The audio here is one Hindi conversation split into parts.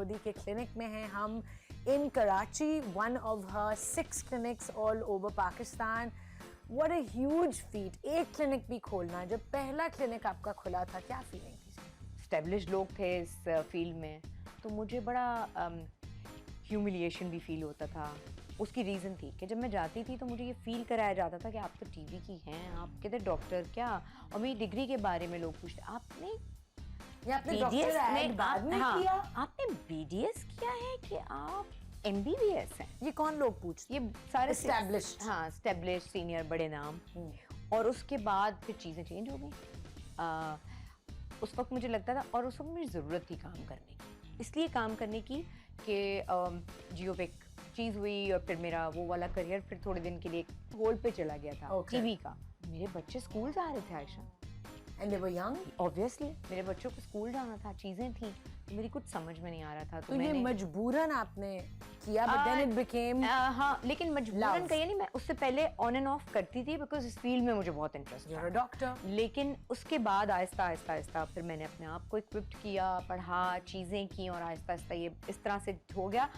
मोदी के क्लिनिक में हैं हम in Karachi, one of her 6 clinics all over Pakistan. What a huge feat. एक क्लिनिक भी खोलना. जब पहला क्लिनिक आपका खुला था, क्या फीलिंग थी? एस्टेब्लिश्ड लोग थे इस फील्ड में, तो मुझे बड़ा ह्यूमिलिएशन भी फील होता था. उसकी रीज़न थी कि जब मैं जाती थी तो मुझे ये फील कराया जाता था कि आप तो टीवी की हैं, आप कहते डॉक्टर क्या, और मेरी डिग्री के बारे में लोग पूछते आपने BDS में बाद में किया? आपने BDS किया है कि आप MBBS हैं? ये कौन लोग पूछते? ये सारे एस्टैब्लिश्ड. हाँ, एस्टैब्लिश्ड सीनियर बड़े नाम. और उसके बाद फिर चीज़ें चेंज हो गई. उस वक्त मुझे लगता था, और उस वक्त मुझे ज़रूरत थी काम करने की, इसलिए काम करने की कि जियो पे चीज़ हुई और फिर मेरा वो वाला करियर फिर थोड़े दिन के लिए होल्ड पे चला गया था. टीवी का. मेरे बच्चे स्कूल जा रहे थे Ayesha. And they were young? Obviously, मेरे बच्चों को स्कूल जाना था, चीज़ें थी, तो मेरी कुछ समझ में नहीं आ रहा था. तो ये मजबूरन आपने किया, but then it became हाँ, लेकिन मजबूरन कहिए नहीं, मैं उससे पहले ऑन एंड ऑफ करती थी बिकॉज इस फील्ड में मुझे बहुत इंटरेस्ट था. You're a doctor. लेकिन उसके बाद आहिस्ता आहिस्ता फिर मैंने अपने आप को इक्विप्ड किया, पढ़ा, चीज़ें की, और आहिस्ता आहिस्ता ये इस तरह से हो गया.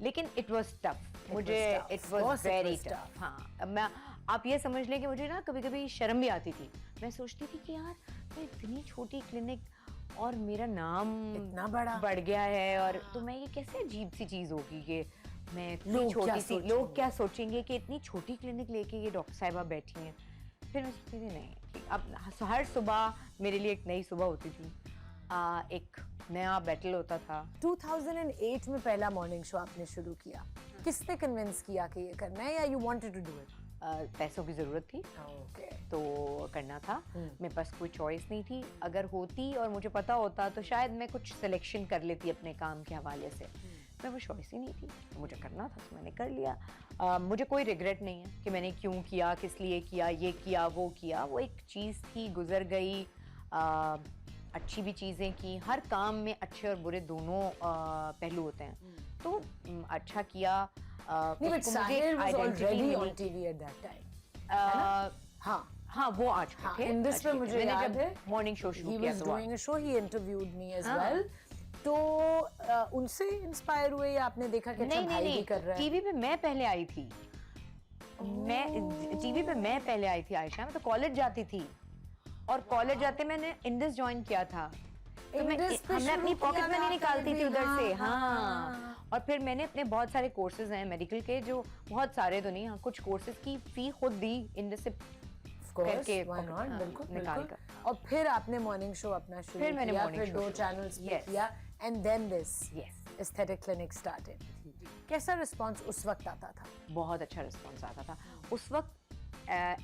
लेकिन इट वॉज टफ. मुझे इट वॉज वेरी टफ. हाँ, मैं आप ये समझ लें कि मुझे ना कभी कभी शर्म भी आती थी. मैं सोचती थी कि यार मैं इतनी छोटी क्लिनिक और मेरा नाम इतना बड़ा बढ़ गया है, और तो मैं ये कैसे अजीब सी चीज़ होगी कि मैं इतनी छोटी सी, लोग क्या सोचेंगे कि इतनी छोटी क्लिनिक लेके ये डॉक्टर साहिबा बैठी हैं. फिर मैं सोचती थी नहीं, अब हर सुबह मेरे लिए एक नई सुबह होती थी, एक नया बैटल होता था. 2008 में पहला मॉर्निंग शो आपने शुरू किया. किसने कन्विंस किया कि ये करना है, या you wanted to do it? पैसों की ज़रूरत थी. तो करना था. मेरे पास कोई चॉइस नहीं थी. अगर होती और मुझे पता होता तो शायद मैं कुछ सिलेक्शन कर लेती अपने काम के हवाले से. मैं वो चॉइस ही नहीं थी, तो मुझे करना था, तो मैंने कर लिया. मुझे कोई रिग्रेट नहीं है कि मैंने क्यों किया, किस लिए किया, ये किया, वो किया. वो एक चीज़ थी, गुजर गई. अच्छी भी चीज़ें की. हर काम में अच्छे और बुरे दोनों पहलू होते हैं. तो अच्छा किया. हाँ, वो आज पे मुझे याद है मॉर्निंग शो शुरू किया. doing a show, he interviewed me as well. तो उनसे इंस्पायर हुए, या आपने देखा कि अच्छा भाई भी कर रहा है? टीवी पे मैं पहले आई थी. टीवी पे मैं पहले आई थी आयशा. मैं तो कॉलेज जाती थी, और कॉलेज जाते मैंने इंडस ज्वाइन किया था. तो हमने अपनी पॉकेट मनी निकालती थी उधर से. हाँ. और फिर मैंने अपने बहुत सारे कोर्सेज हैं मेडिकल के, जो बहुत सारे तो नहीं, हाँ, कुछ कोर्सेज की फी खुद दी इंडस से करके निकाल कर. और फिर आपने मॉर्निंग शो अपना शुरू किया, फिर 2 चैनल्स पे किया, and then this aesthetic clinic started. कैसा रिस्पांस उस वक्त आता था? बहुत अच्छा रिस्पांस आता था उस वक्त.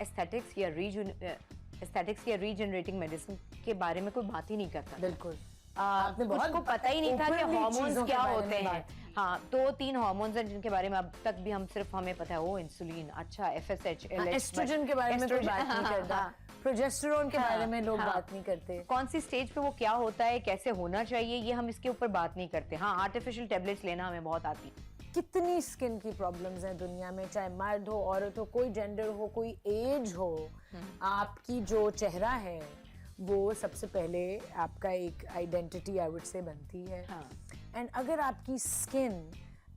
एस्थेटिक्स या रीजनरेटिंग मेडिसिन के बारे में कोई बात ही नहीं करता. बिल्कुल. उसको पता ही नहीं था कि हार्मोन्स क्या होते हैं. हाँ, 2-3 हार्मोन्स हैं जिनके बारे में अब तक भी हमें पता है. वो इंसुलिन, अच्छा, FSH, LH, एस्ट्रोजन के बारे में कोई बात नहीं करता. प्रोजेस्टेरोन के बारे में लोग बात नहीं करते. कौन सी स्टेज पे वो क्या होता है, कैसे होना चाहिए, ये हम इसके ऊपर बात नहीं करते. हाँ, आर्टिफिशियल टेबलेट्स लेना हमें बहुत आती. कितनी स्किन की प्रॉब्लम्स हैं दुनिया में, चाहे मर्द हो, औरत हो, कोई जेंडर हो, कोई एज हो. आपकी जो चेहरा है वो सबसे पहले आपका एक आइडेंटिटी आई वुड से बनती है. एंड अगर आपकी स्किन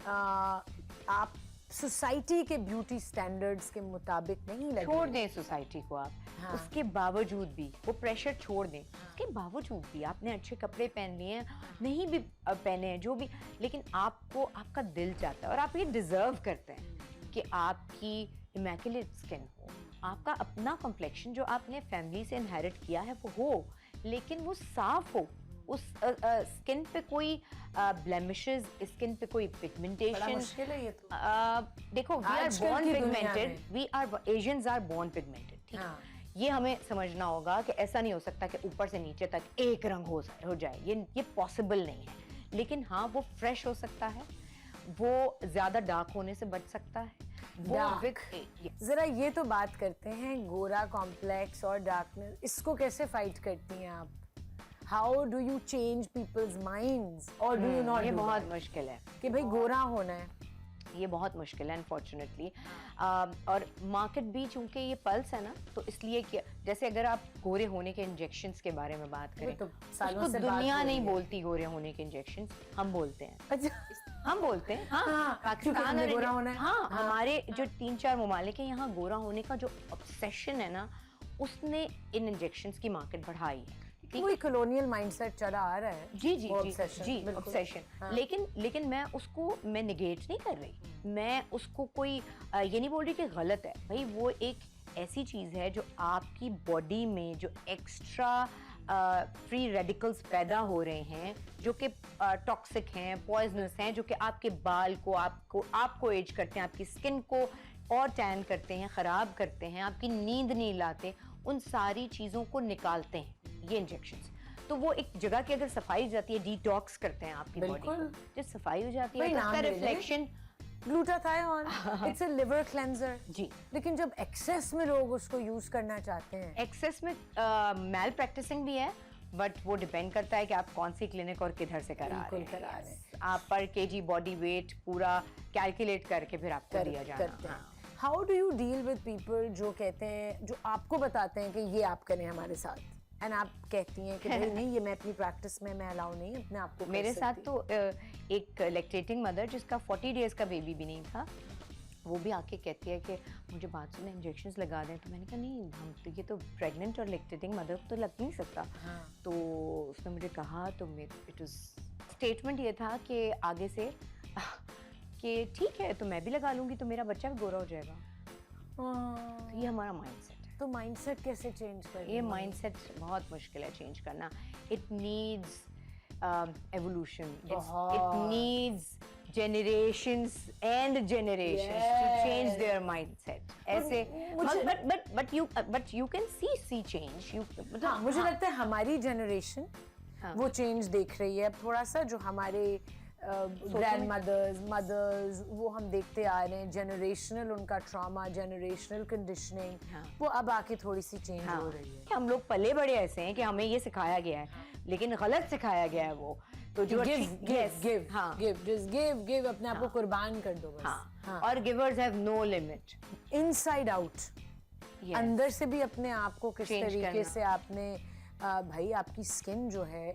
आप सोसाइटी के ब्यूटी स्टैंडर्ड्स के मुताबिक नहीं लगे, छोड़ दें सोसाइटी को आप. उसके बावजूद भी वो प्रेशर छोड़ दें. उसके बावजूद भी आपने अच्छे कपड़े पहन लिए हैं, नहीं भी पहने हैं, जो भी, लेकिन आपको आपका दिल चाहता है और आप ये डिजर्व करते हैं कि आपकी इमैक्युलेट स्किन हो, आपका अपना कॉम्प्लेक्शन जो आपने फैमिली से इनहेरिट किया है वो हो, लेकिन वो साफ हो. उस स्किन पे कोई ब्लेमिशेस, स्किन पे कोई पिगमेंटेशन. मुश्किल है ये तो. देखो, we are born pigmented, we are Asians are born pigmented. ठीक है, ये हमें समझना होगा कि ऐसा नहीं हो सकता कि ऊपर से नीचे तक एक रंग हो जाए. ये पॉसिबल नहीं है. लेकिन हाँ, वो फ्रेश हो सकता है, वो ज्यादा डार्क होने से बच सकता है. जरा ये तो बात करते हैं गोरा कॉम्प्लेक्स और डार्कनेस, इसको कैसे फाइट करती हैं आप? How do you change people's minds, और डू यू नॉट? ये बहुत मुश्किल है कि भाई गोरा होना है. ये बहुत मुश्किल है अनफॉर्चुनेटली। और मार्केट भी चूंकि ये पल्स है ना, तो इसलिए कि जैसे अगर आप गोरे होने के इंजेक्शंस के बारे में बात करें तो सालों उसको से बात दुनिया हो रही नहीं है। बोलती गोरे होने के इंजेक्शंस, हम बोलते हैं। अच्छा हम बोलते हैं हाँ, हाँ, पाकिस्तान क्योंकि हमें और गोरा होना है। हाँ, हाँ। हमारे जो 3-4 ममालिक हैं यहाँ गोरा होने का जो ऑब्सेशन है ना, उसने इन इंजेक्शंस की मार्केट बढ़ाई है। कोई कॉलोनियल माइंडसेट चला आ रहा है। जी जी वो जी obsession, जी बिल्कुल। ऑब्सेशन। हाँ। लेकिन मैं निगेट नहीं कर रही, मैं उसको कोई ये नहीं बोल रही कि गलत है भाई। वो एक ऐसी चीज़ है जो आपकी बॉडी में जो एक्स्ट्रा फ्री रेडिकल्स पैदा हो रहे हैं, जो कि टॉक्सिक हैं, पॉइजनस हैं, जो कि आपके बाल को आपको एज करते हैं, आपकी स्किन को और टैन करते हैं, ख़राब करते हैं, आपकी नींद नहीं लाते, उन सारी चीज़ों को निकालते हैं ये इंजेक्शंस। तो वो एक जगह की अगर सफाई हो जाती है, डिटॉक्स करते हैं आपकी बॉडी को, बिल्कुल। जब सफाई हो जाती है भाई तो नाम उसका ले लें। Reflection. Glutathione, it's a liver cleanser. जी। लेकिन जब एक्सेस में लोग उसको यूज करना चाहते हैं, एक्सेस में मैल प्रैक्टिसिंग भी है, बट वो डिपेंड करता है कि आप कौन सी क्लिनिक और किधर से करा रहे बिल्कुल करा हैं। रहे हैं। Yes. आप पर केजी बॉडी वेट पूरा कैलकुलेट करके फिर आपको दिया करते जाना। हैं। How do you deal with people जो कहते हैं, जो आपको बताते हैं कि ये आप करें हमारे साथ, एंड आप कहती हैं कि भाई नहीं, ये मैं अपनी प्रैक्टिस में मैं अलाउ नहीं अपने आप को कर मेरे साथ सकती। तो एक लैक्टेटिंग मदर जिसका 40 डेज का बेबी भी नहीं था, वो भी आके कहती है कि मुझे बाथरूम में इंजेक्शंस लगा दें। तो मैंने कहा नहीं, हम तो ये तो प्रेग्नेंट और लैक्टेटिंग मदर तो लग नहीं सकता। हाँ। तो उसने मुझे कहा, तो इट वाज स्टेटमेंट ये था कि आगे से कि ठीक है तो मैं भी लगा लूँगी तो मेरा बच्चा भी गोरा हो जाएगा। तो ये हमारा माइंडसेट है। तो माइंडसेट कैसे चेंज करें? ये माइंडसेट बहुत मुश्किल है चेंज करना। It needs evolution, it needs generations and generations to change their mindset. ऐसे but you can see change. हाँ, मुझे लगता है हमारी जनरेशन वो चेंज देख रही है अब थोड़ा सा। जो हमारे ग्रैंड मदर्स वो हम देखते आ रहे हैं, जनरेशनल उनका ट्रॉमा, जनरेशनल कंडीशनिंग, वो अब आके थोड़ी सी चेंज हो रही है। हम लोग पले बड़े ऐसे हैं कि हमें ये सिखाया गया है, लेकिन गलत सिखाया गया है वो। तो जो गिव अपने आप को कुर्बान कर दो बस। हाँ। और givers have no limit. Inside out, अंदर से भी अपने आप को किस तरीके से आपने भाई आपकी स्किन जो है,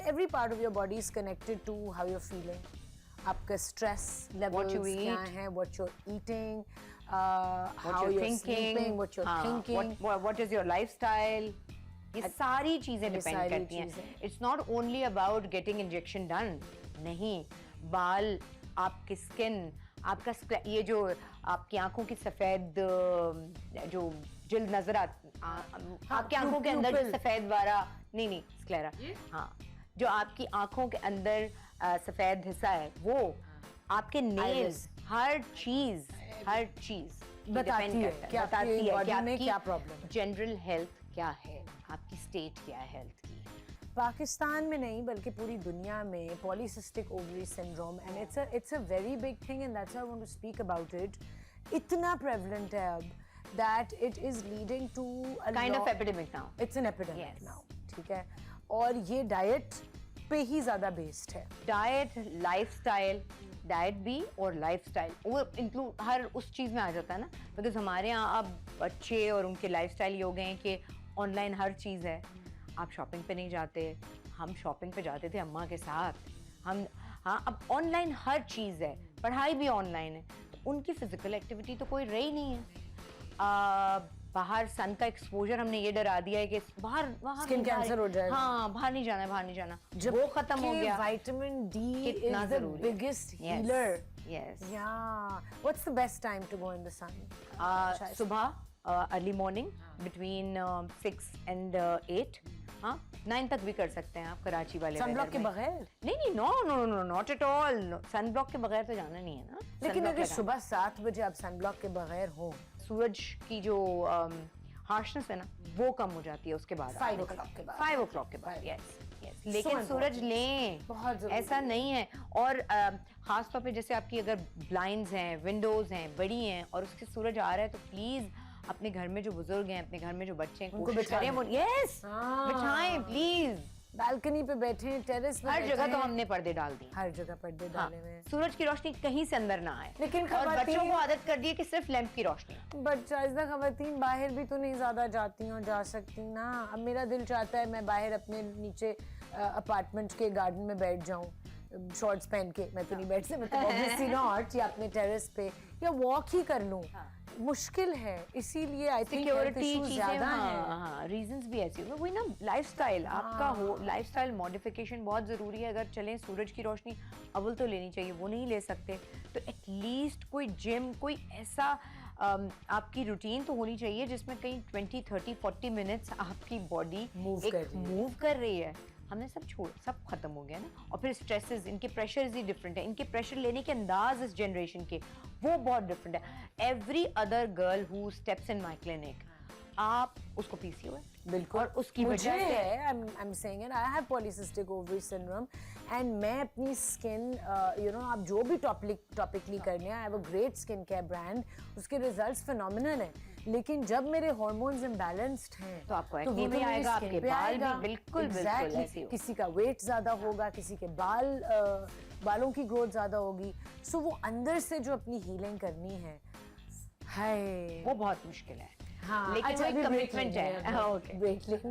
every part of your body is connected to how you are feeling. आपका स्ट्रेस लेवल्स क्या है, what you are eating, how you are sleeping, what you are thinking, what is your lifestyle, ये सारी चीजें डिपेंड करती हैं। It's not only about getting injection done, नहीं, बाल, आपकी स्किन, आपका ये जो आपकी आंखों की सफेद जो जिल्द नजर आपकी आंखों के अंदर जो सफेद वाला नहीं स्क्लेरा, हाँ, जो आपकी आंखों के अंदर सफेद हिस्सा है, वो आपके नेल्स, हर चीज बताती है कि आपकी बॉडी में क्या प्रॉब्लम है, जनरल हेल्थ क्या है, आपकी स्टेट क्या है हेल्थ की। पाकिस्तान में नहीं बल्कि पूरी दुनिया में polycystic ovary syndrome, and it's a very big thing, and that's why I want to speak about it. इतना प्रेवलेंट है अब that it is leading to a kind of epidemic now. It's an epidemic now, ठीक है। और ये डाइट पे ही ज्यादा बेस्ड है। डाइट, लाइफस्टाइल, डाइट भी और लाइफस्टाइल वो इंक्लूड हर उस चीज़ में आ जाता है ना, बिकॉज हमारे यहाँ अब बच्चे और उनके लाइफस्टाइल ये हो गए हैं कि ऑनलाइन हर चीज़ है। आप शॉपिंग पे नहीं जाते, हम शॉपिंग पे जाते थे अम्मा के साथ, हम हाँ, अब ऑनलाइन हर चीज़ है, पढ़ाई भी ऑनलाइन है, तो उनकी फिजिकल एक्टिविटी तो कोई रही नहीं है। बाहर सन का एक्सपोजर हमने ये डरा दिया है कि बाहर स्किन कैंसर हो जाएगा। हाँ, बाहर नहीं जाना, जब वो खत्म हो गया। Vitamin D is the biggest healer. Yes. Yeah. What's the best time to go in the sun? सुबह अर्ली मॉर्निंग बिटवीन 6 and 8, हाँ, 9 तक भी कर सकते हैं आप कराची वाले। सनब्लॉक के बगैर? नहीं, no, not at all. Sunblock के बगैर तो जाना नहीं है ना। लेकिन अगर सुबह 7 बजे आप सनब्लॉक के बगैर हो, सूरज की जो हार्शनेस है ना वो कम हो जाती है उसके बाद, 5 o'clock के बाद। 5 o'clock के बाद, यस। लेकिन सूरज लें, बहुत ऐसा नहीं है। और खास तौर पे जैसे आपकी अगर ब्लाइंड्स हैं, विंडोज हैं, बड़ी हैं और उसके सूरज आ रहा है, तो प्लीज अपने घर में जो बुजुर्ग हैं, अपने घर में जो बच्चे हैं, उनको कोशिश करें वो बिठाएं प्लीज। बालकनी पे बैठे, टेरेस पे हर बैठे जगह तो हैं। हमने पर्दे डाल दिए। हर जगह पर्दे हाँ, डाले हुए हैं। सूरज की रोशनी कहीं से अंदर ना आए। लेकिन और बच्चों खवातीन- को आदत कर दी है कि सिर्फ लैंप की रोशनी। बट शाइस्ता खवातीन बाहर भी तो नहीं ज्यादा जाती और जा सकती ना। अब मेरा दिल चाहता है मैं बाहर अपने नीचे अपार्टमेंट के गार्डन में बैठ जाऊं शॉर्ट्स पहन के। मैं तो नहीं बैठ सकती, मतलब ऑब्वियसली नॉट, या अपने टेरेस पे या वॉक ही कर लूं। मुश्किल है, इसीलिए आई थिंक सिक्योरिटी चीजें, ज्यादा है। हाँ, रीजंस भी ऐसी हो, वही ना, लाइफस्टाइल आपका हो, लाइफस्टाइल मॉडिफिकेशन बहुत जरूरी है। अगर चलें सूरज की रोशनी अव्वल तो लेनी चाहिए, वो नहीं ले सकते तो एटलीस्ट कोई जिम, कोई ऐसा आपकी रूटीन तो होनी चाहिए जिसमें कहीं 20, 30, 40 मिनट्स आपकी बॉडी मूव कर रही है। हमने सब खत्म हो गया ना। और फिर स्ट्रेसेस, इनके प्रेशर्स ही डिफरेंट है, इनके प्रेशर लेने के अंदाज इस जनरेशन के वो बहुत डिफरेंट है। Every other girl who steps in my clinic, आप उसको पीसीओ है बिल्कुल, और उसकी मुझे वजह से है, I'm saying it, I have polycystic ovary syndrome and मैं अपनी स्किन आप जो भी टॉपिकली करने, I have a great skin care brand, उसके रिजल्ट्स फिनोमिनल हैं। लेकिन जब मेरे हार्मोन्स इम्बैलेंस्ड हैं तो आपको वो एक्ने तो भी मेरी आएगा, skin आपके पे बाल भी आएगा। बिल्कुल Exactly, ऐसे हो। किसी का वेट ज्यादा होगा, किसी के बालों की ग्रोथ ज्यादा होगी। सो वो अंदर से जो अपनी हीलिंग करनी है, हाय वो बहुत मुश्किल है। हाँ, लेकिन अच्छा, वो एक अभी break कमिटमेंट लेंगे, है। ओके, ब्रेक लेंगे।